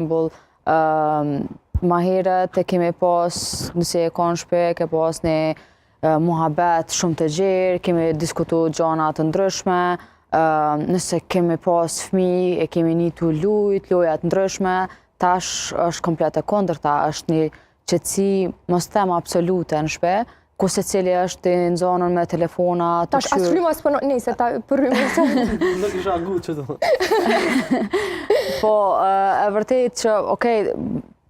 shembull, ma herët e kemi pas, nëse e ka në shtëpi, ke pas një muhabet shumë të gjerë, kemi diskutu gjana të ndryshme, nëse kemi pas fëmijë, e kemi nitu loja të ndryshme, tash është komplet e kundërta, është një qetësi mos them absolute në shtëpi, ku secili është në zonën me telefona të Tash as fryma s'po nëse ta përrymë. Nuk isha gut që të. Po, e vërtet që, okej,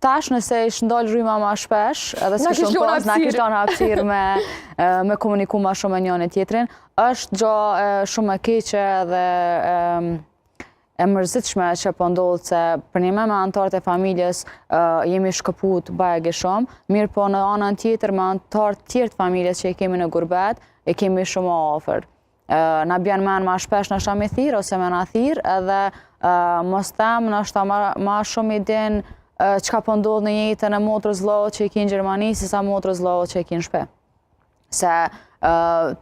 tash nëse ishë ndalë rryma ma shpesh, edhe s'kishtë në pas, na kishtë në hapësirë me komuniku ma shumë e njën e tjetrin, është gjo shumë e keqe dhe e mërzitshme që po ndodhë se për një me antarët e familjes jemi shkëput bajegi shumë, mirë po në anën tjetër me antarët tjertë familjes që i kemi në gurbet, i kemi shumë ofër. Na bjen men ma shpesh në shta me thirë ose me na thirë, edhe mos tem në shta ma shumë i din qka po ndodhë në jetën e motrës vëllau që i ki në Gjermani, si sa motrës vëllau që i ki në shtëpi. Se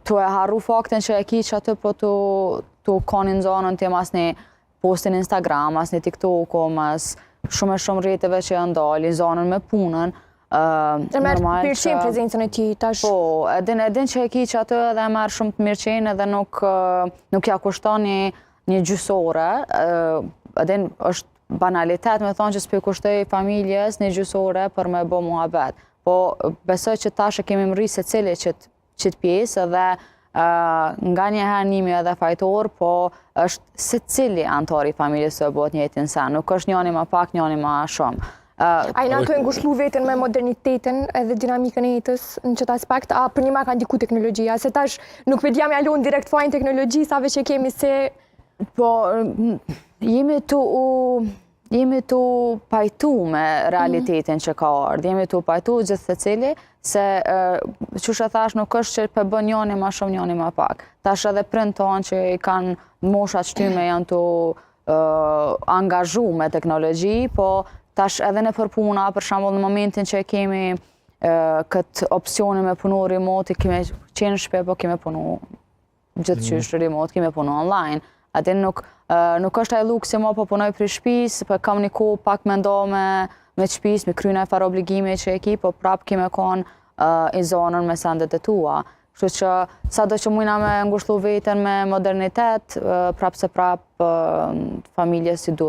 tu e harru faktin që e ki që aty po tu konin zonën të mas një postin Instagram, mas një TikTok, mas shumë e shumë rrjeteve që janë dalë, zonën me punën. E merë pirqen prezencën e ti tash? Po, edin që e ki që aty edhe e merë shumë të mirëqen edhe nuk ja kushton një gjysore. Edin është banalitet me thonë që s'pe kushtoj familjes një gjysore për me bo muhabet. Po, besoj që tash e kemi mri se cili qëtë pjesë edhe nga njëherë njimi edhe fajtor, po është se cili antari familjes të bëhet njëtin sen. Nuk është njani ma pak, njani ma shumë. A i na të ngushlu vetën me modernitetin edhe dinamikën e jetës në qëtë aspekt, a për një ma ka ndiku teknologjia? Se tash nuk me djam jalon direkt fajnë teknologji, save që kemi se... Po, jemi tu pajtu me realitetin që ka ardhë, jemi tu pajtu gjithë të cili, se që shë thash nuk është që përbën njani ma shumë, njani ma pak. Tash edhe prind tonë që i kanë moshat shtyme janë tu angazhu me teknologji, po tash edhe në përpuna, për shambull në momentin që kemi këtë opcioni me punu remote, kemi qenë shpe, po kemi punu gjithë qysh remote, kemi punu online. Atin nuk është e luksi ma po punoj për shpis, po kam një kohë pak me ndo me shpis, me kryna e farë obligime që e ki, po prap kime konë i zonën me sendet e tua. Kështu që sa do që mujna me ngushlu vetën me modernitet, prap se prap familje si du.